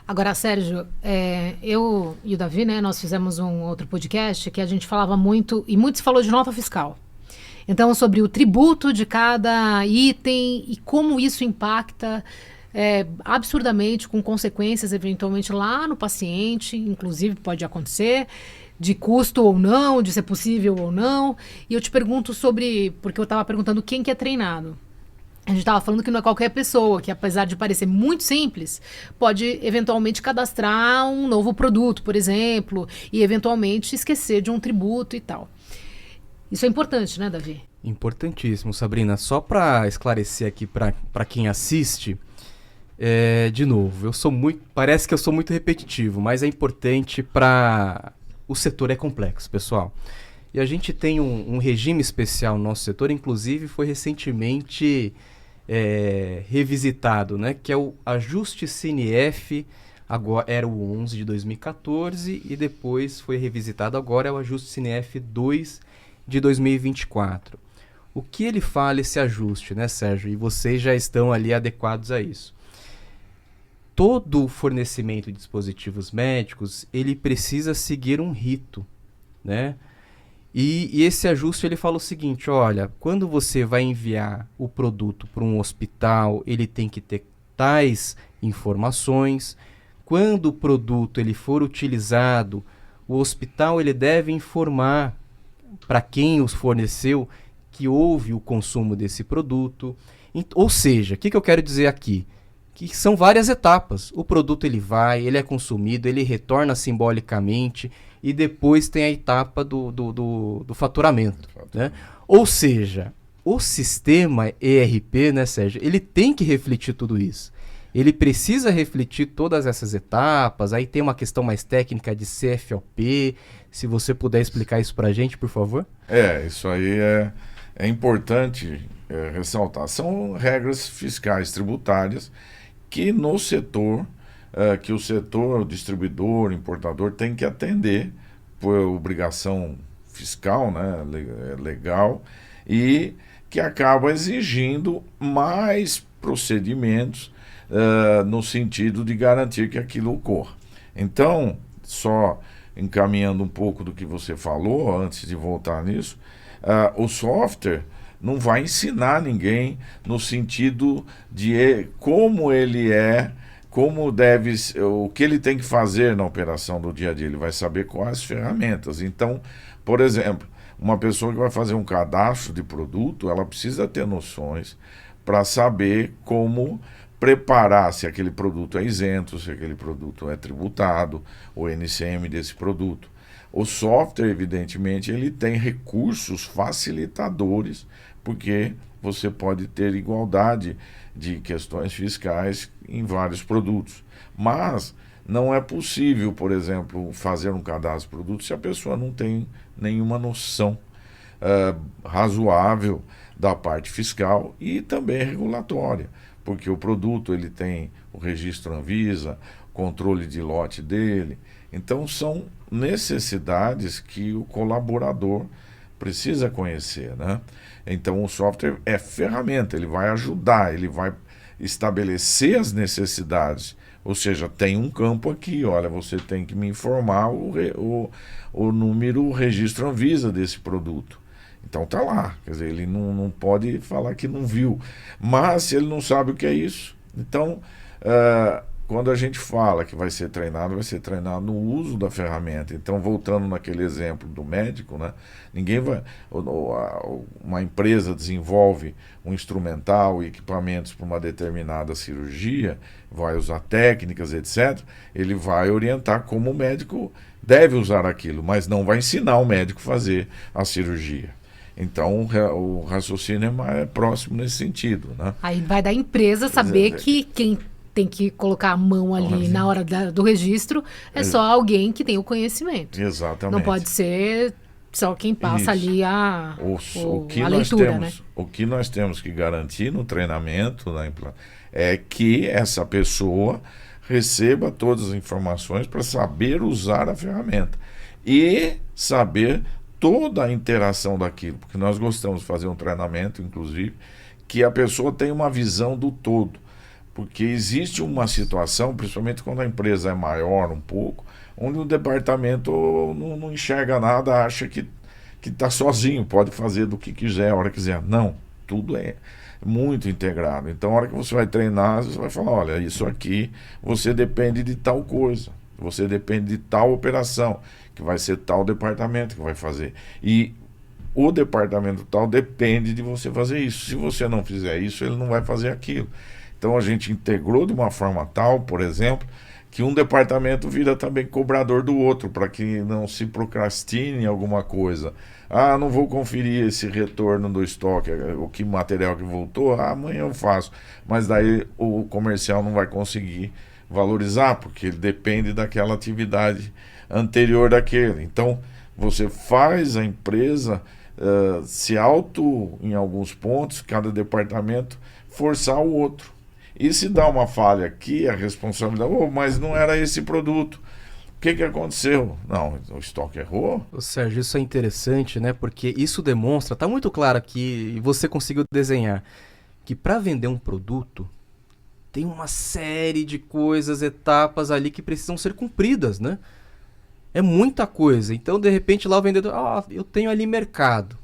Agora, Sérgio, eu e o Davi, né, nós fizemos um outro podcast que a gente falava muito, e muito se falou de nota fiscal. Então, sobre o tributo de cada item e como isso impacta absurdamente, com consequências eventualmente lá no paciente, inclusive pode acontecer, de custo ou não, de ser possível ou não. E eu te pergunto sobre, porque eu estava perguntando quem que é treinado. A gente estava falando que não é qualquer pessoa, que apesar de parecer muito simples, pode eventualmente cadastrar um novo produto, por exemplo, e eventualmente esquecer de um tributo e tal. Isso é importante, né, Davi?
Importantíssimo, Sabrina. Só para esclarecer aqui para quem assiste, de novo, parece que eu sou muito repetitivo, mas é importante para... O setor é complexo, pessoal. E a gente tem um regime especial no nosso setor, inclusive foi recentemente revisitado, né? Que é o ajuste CNF, agora era o 11 de 2014 e depois foi revisitado, agora é o ajuste CNF 2 de 2024. O que ele fala esse ajuste, né, Sérgio? E vocês já estão ali adequados a isso. Todo o fornecimento de dispositivos médicos, ele precisa seguir um rito, né? E esse ajuste, ele fala o seguinte, olha, quando você vai enviar o produto para um hospital, ele tem que ter tais informações. Quando o produto ele for utilizado, o hospital ele deve informar para quem os forneceu que houve o consumo desse produto. Ou seja, o que eu quero dizer aqui? Que são várias etapas. O produto ele é consumido, ele retorna simbolicamente e depois tem a etapa do faturamento. Né? Ou seja, o sistema ERP, né, Sérgio, ele tem que refletir tudo isso. Ele precisa refletir todas essas etapas. Aí tem uma questão mais técnica de CFOP. Se você puder explicar isso para a gente, por favor.
Isso aí é importante ressaltar. São regras fiscais tributárias que no setor, que o setor distribuidor, importador tem que atender por obrigação fiscal, né, legal, e que acaba exigindo mais procedimentos no sentido de garantir que aquilo ocorra. Então, só encaminhando um pouco do que você falou, antes de voltar nisso, o software não vai ensinar ninguém no sentido de como ele como deve, o que ele tem que fazer na operação do dia a dia. Ele vai saber quais ferramentas. Então, por exemplo, uma pessoa que vai fazer um cadastro de produto, ela precisa ter noções para saber como preparar se aquele produto é isento, se aquele produto é tributado, o NCM desse produto. O software, evidentemente, ele tem recursos facilitadores, porque você pode ter igualdade de questões fiscais em vários produtos. Mas não é possível, por exemplo, fazer um cadastro de produto se a pessoa não tem nenhuma noção razoável da parte fiscal e também regulatória, porque o produto ele tem o registro Anvisa, controle de lote dele. Então são necessidades que o colaborador precisa conhecer, né? Então o software é ferramenta, ele vai ajudar, ele vai estabelecer as necessidades. Ou seja, tem um campo aqui, olha, você tem que me informar o número, o registro Anvisa desse produto. Então tá lá, quer dizer, ele não pode falar que não viu. Mas se ele não sabe o que é isso, então quando a gente fala que vai ser treinado no uso da ferramenta. Então, voltando naquele exemplo do médico, né? Ninguém vai. Uma empresa desenvolve um instrumental e equipamentos para uma determinada cirurgia, vai usar técnicas, etc. Ele vai orientar como o médico deve usar aquilo, mas não vai ensinar o médico a fazer a cirurgia. Então, o raciocínio é próximo nesse sentido, né?
Aí vai da empresa saber que quem tem que colocar a mão ali na hora do registro é só alguém que tem o conhecimento.
Exatamente.
Não pode ser só quem passa ali a
leitura,
né?
O que nós temos que garantir no treinamento é que essa pessoa receba todas as informações para saber usar a ferramenta e saber toda a interação daquilo, porque nós gostamos de fazer um treinamento, inclusive, que a pessoa tenha uma visão do todo. Porque existe uma situação, principalmente quando a empresa é maior um pouco, onde o departamento não enxerga nada, acha que está sozinho, pode fazer do que quiser, a hora que quiser. Não, tudo é muito integrado. Então, a hora que você vai treinar, você vai falar, olha, isso aqui, você depende de tal coisa, você depende de tal operação, que vai ser tal departamento que vai fazer. E o departamento tal depende de você fazer isso. Se você não fizer isso, ele não vai fazer aquilo. Então a gente integrou de uma forma tal, por exemplo, que um departamento vira também cobrador do outro, para que não se procrastine alguma coisa. Ah, não vou conferir esse retorno do estoque, o que material que voltou, amanhã eu faço. Mas daí o comercial não vai conseguir valorizar, porque ele depende daquela atividade anterior daquele. Então você faz a empresa em alguns pontos, cada departamento, forçar o outro. E se dá uma falha aqui, a responsabilidade, mas não era esse produto. O que aconteceu? Não, o estoque errou.
Ô, Sérgio, isso é interessante, né? Porque isso demonstra, está muito claro aqui, e você conseguiu desenhar, que para vender um produto, tem uma série de coisas, etapas ali que precisam ser cumpridas, né? É muita coisa. Então, de repente, lá o vendedor, eu tenho ali mercado,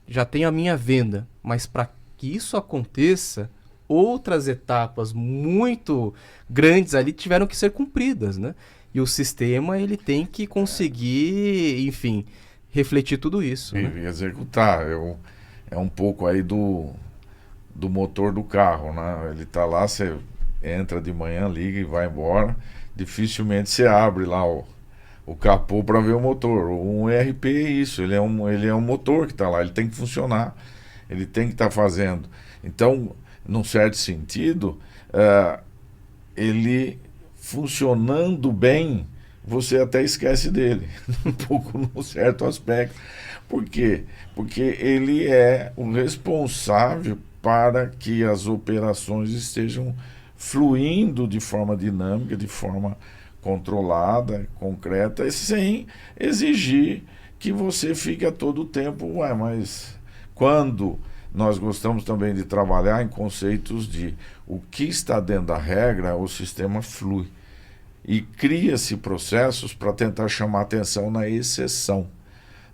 já tenho a minha venda, mas para que isso aconteça, outras etapas muito grandes ali tiveram que ser cumpridas, né? E o sistema, ele tem que conseguir, enfim, refletir tudo isso.
E
né?
executar. É um pouco aí do motor do carro, né? Ele tá lá, você entra de manhã, liga e vai embora. Dificilmente você abre lá o capô para ver o motor. Um ERP é isso, ele é um motor que está lá, ele tem que funcionar, ele tem que estar fazendo. Então, num certo sentido, ele funcionando bem, você até esquece dele, um pouco num certo aspecto. Por quê? Porque ele é o responsável para que as operações estejam fluindo de forma dinâmica, de forma controlada, concreta, e sem exigir que você fique a todo tempo, mas quando nós gostamos também de trabalhar em conceitos de o que está dentro da regra, o sistema flui. E cria-se processos para tentar chamar atenção na exceção,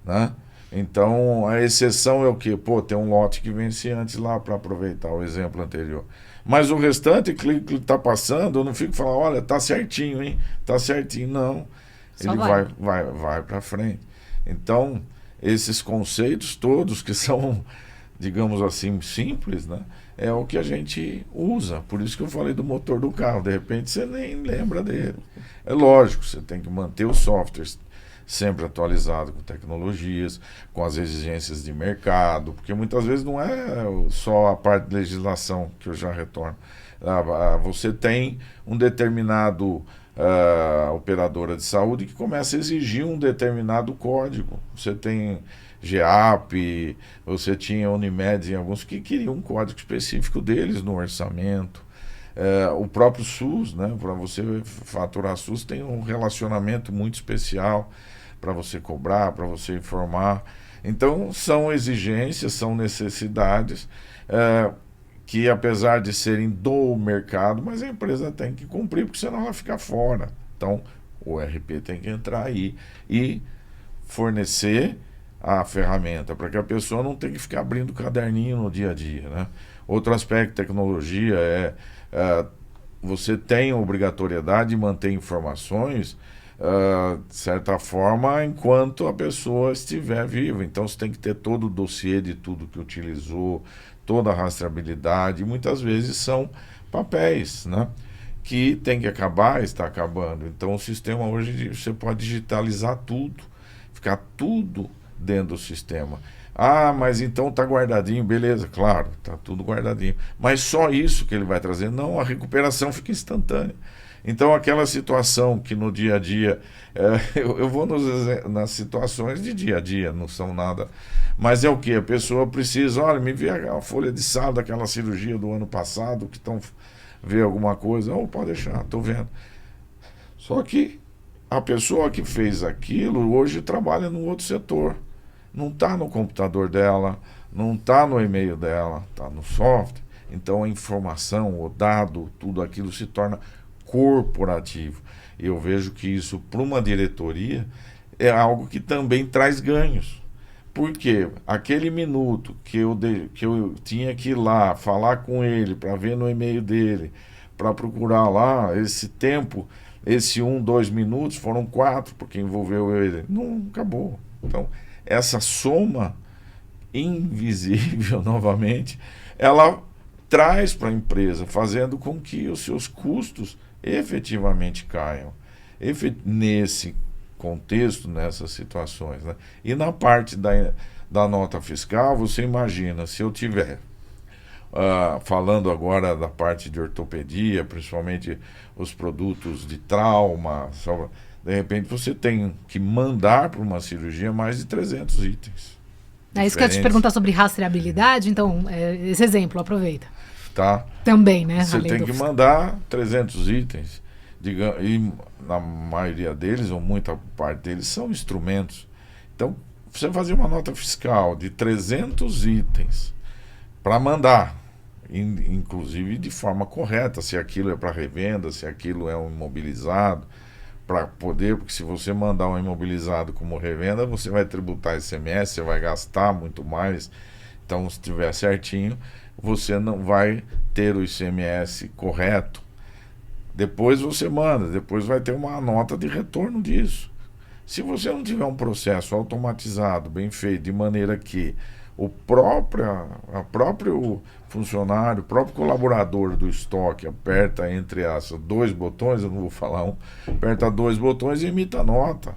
né? Então, a exceção é o quê? Tem um lote que vence antes lá para aproveitar o exemplo anterior. Mas o restante que está passando, eu não fico falando, olha, tá certinho, hein? Tá certinho. Não.
Só
ele vai para frente. Então, esses conceitos todos que são, digamos assim, simples, né? é o que a gente usa. Por isso que eu falei do motor do carro. De repente você nem lembra dele. É lógico, você tem que manter os softwares sempre atualizado com tecnologias, com as exigências de mercado, porque muitas vezes não é só a parte de legislação que eu já retorno. Você tem um determinado operadora de saúde que começa a exigir um determinado código. Você tem GEAP, você tinha Unimed em alguns que queriam um código específico deles no orçamento. O próprio SUS, né, para você faturar SUS, tem um relacionamento muito especial para você cobrar, para você informar. Então, são exigências, são necessidades que, apesar de serem do mercado, mas a empresa tem que cumprir, porque senão ela fica fora. Então, o ERP tem que entrar aí e fornecer a ferramenta, para que a pessoa não tenha que ficar abrindo caderninho no dia a dia, né? Outro aspecto de tecnologia você tem a obrigatoriedade de manter informações, de certa forma, enquanto a pessoa estiver viva. Então você tem que ter todo o dossiê de tudo que utilizou, toda a rastreabilidade. Muitas vezes são papéis, né, que tem que acabar, está acabando. Então o sistema hoje você pode digitalizar tudo, ficar tudo dentro do sistema. Mas então está guardadinho, beleza, claro, está tudo guardadinho. Mas só isso que ele vai trazer? Não, a recuperação fica instantânea. Então aquela situação que no dia a dia, eu vou nas situações de dia a dia, não são nada, mas é o que? A pessoa precisa, olha, me vê a folha de sala daquela cirurgia do ano passado, que estão vê alguma coisa, pode deixar, estou vendo. Só que a pessoa que fez aquilo hoje trabalha no outro setor. Não está no computador dela, não está no e-mail dela, está no software. Então a informação, o dado, tudo aquilo se torna corporativo. E eu vejo que isso, para uma diretoria, é algo que também traz ganhos. Porque aquele minuto que eu tinha que ir lá, falar com ele, para ver no e-mail dele, para procurar lá, esse tempo, esse 2 minutos, foram 4, porque envolveu ele. Não, acabou. Então, essa soma invisível, novamente, ela traz para a empresa, fazendo com que os seus custos efetivamente caiam. Nesse contexto, nessas situações, né? E na parte da nota fiscal, você imagina, se eu tiver, falando agora da parte de ortopedia, principalmente os produtos de trauma, de repente você tem que mandar para uma cirurgia mais de 300 itens.
É isso que eu ia te perguntar sobre rastreabilidade, então, esse exemplo, aproveita.
Tá?
Também, né?
Você tem que mandar 300 itens, e na maioria deles, ou muita parte deles, são instrumentos. Então, você fazer uma nota fiscal de 300 itens para mandar, inclusive de forma correta, se aquilo é para revenda, se aquilo é um imobilizado, para poder, porque se você mandar um imobilizado como revenda, você vai tributar ICMS, você vai gastar muito mais. Então, se estiver certinho, você não vai ter o ICMS correto. Depois você manda, depois vai ter uma nota de retorno disso. Se você não tiver um processo automatizado, bem feito, de maneira que o próprio funcionário, o próprio colaborador do estoque aperta, entre as 2 botões, eu não vou falar aperta 2 botões e emita a nota.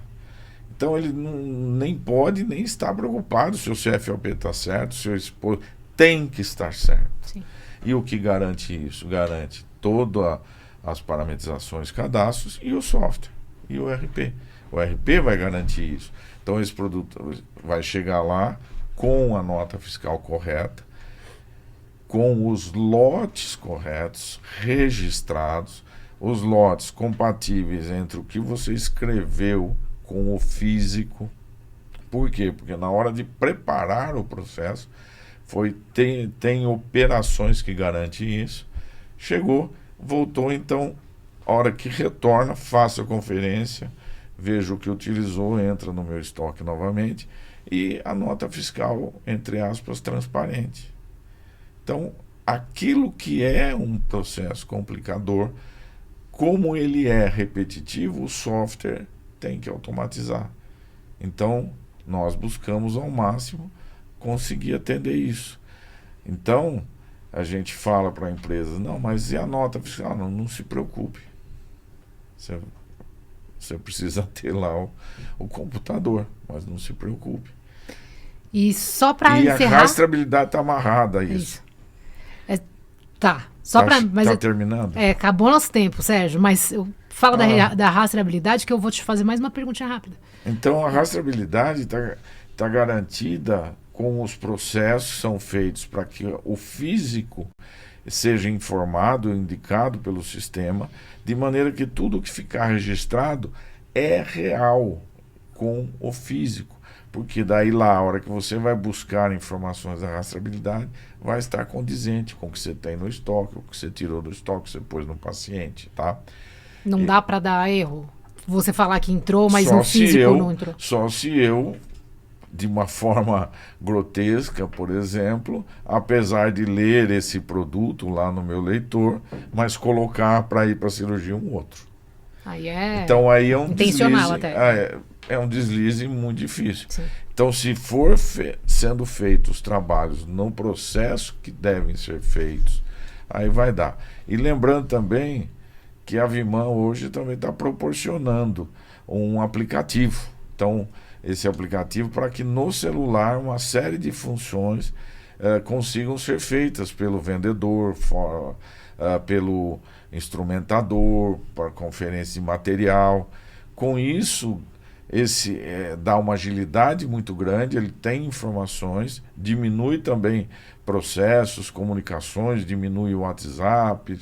Então ele nem pode, nem está preocupado se o CFOP está certo, se o esposo tem que estar certo.
Sim.
E o que garante isso? Garante todas as parametrizações, cadastros e o software, e o RP. O RP vai garantir isso. Então esse produto vai chegar lá com a nota fiscal correta, com os lotes corretos, registrados, os lotes compatíveis entre o que você escreveu com o físico. Por quê? Porque na hora de preparar o processo, tem operações que garantem isso. Chegou, voltou, então, a hora que retorna, faço a conferência, vejo o que utilizou, entra no meu estoque novamente, e a nota fiscal, entre aspas, transparente. Então, aquilo que é um processo complicador, como ele é repetitivo, o software tem que automatizar. Então, nós buscamos ao máximo conseguir atender isso. Então, a gente fala para a empresa, não, mas e a nota fiscal? Não se preocupe. Você precisa ter lá o computador, mas não se preocupe.
E só para
E
encerrar...
a rastreabilidade está amarrada a isso.
Tá. Só para...
Tá terminando?
Acabou nosso tempo, Sérgio, mas fala da rastreabilidade que eu vou te fazer mais uma perguntinha rápida.
Então, a rastreabilidade tá garantida com os processos que são feitos para que o físico seja informado, indicado pelo sistema, de maneira que tudo que ficar registrado é real com o físico. Porque daí lá, a hora que você vai buscar informações da rastreabilidade, vai estar condizente com o que você tem no estoque, o que você tirou do estoque, você pôs no paciente, tá?
Não dá para dar erro? Você falar que entrou, mas no físico não entrou.
Só se eu, de uma forma grotesca, por exemplo, apesar de ler esse produto lá no meu leitor, mas colocar para ir para a cirurgia um outro. Então aí é um
intencional
deslize,
até.
É um deslize muito difícil.
Sim.
Então, se for sendo feitos os trabalhos no processo que devem ser feitos, aí vai dar. E lembrando também que a Viman hoje também está proporcionando um aplicativo. Então, esse aplicativo para que no celular uma série de funções consigam ser feitas pelo vendedor, pelo instrumentador, para conferência de material. Com isso, dá uma agilidade muito grande, ele tem informações, diminui também processos, comunicações, diminui o WhatsApp,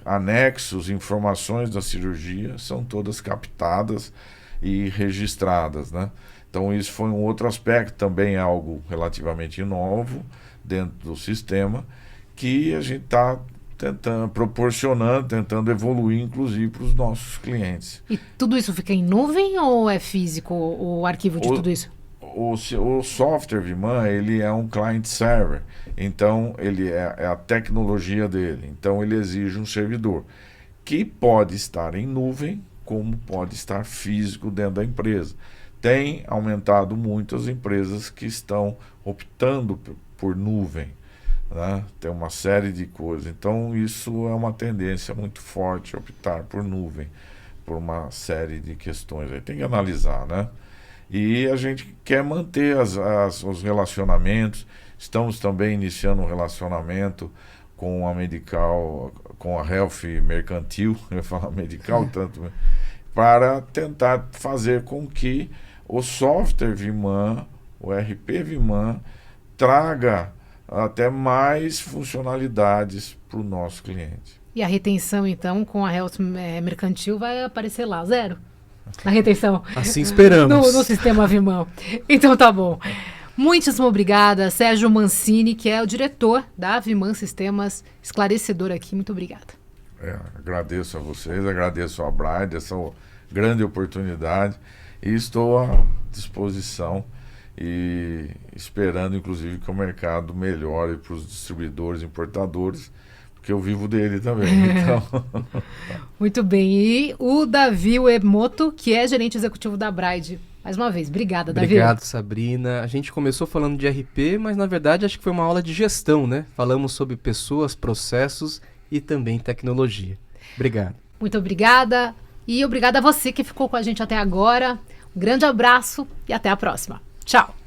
anexos, informações da cirurgia, são todas captadas e registradas, né? Então isso foi um outro aspecto, também algo relativamente novo dentro do sistema, que a gente está tentando evoluir, inclusive, para os nossos clientes.
E tudo isso fica em nuvem ou é físico o arquivo de tudo isso?
O software Viman, ele é um client server, então ele é a tecnologia dele, então ele exige um servidor que pode estar em nuvem, como pode estar físico dentro da empresa. Tem aumentado muito as empresas que estão optando por nuvem, né? Tem uma série de coisas. Então, isso é uma tendência muito forte, optar por nuvem, por uma série de questões. Aí tem que analisar, né? E a gente quer manter os relacionamentos. Estamos também iniciando um relacionamento com a Medical, com a Health Mercantil, eu ia falar Medical, tanto, para tentar fazer com que o software Viman, o RP Viman, traga até mais funcionalidades para o nosso cliente.
E a retenção, então, com a Health Mercantil vai aparecer lá, 0? Na retenção.
Assim esperamos.
No sistema Viman. Então tá bom. Muitíssimo obrigada, Sérgio Mancini, que é o diretor da Viman Sistemas, esclarecedor aqui. Muito obrigada.
Agradeço a vocês, agradeço a Bride, essa grande oportunidade, e estou à disposição e esperando, inclusive, que o mercado melhore para os distribuidores, importadores, porque eu vivo dele também. Então...
Muito bem. E o Davi Uemoto, que é gerente executivo da Bride. Mais uma vez, obrigada, Davi.
Obrigado, Sabrina. A gente começou falando de RP, mas na verdade acho que foi uma aula de gestão, né? Falamos sobre pessoas, processos e também tecnologia. Obrigado.
Muito obrigada. E obrigada a você que ficou com a gente até agora. Um grande abraço e até a próxima. Tchau!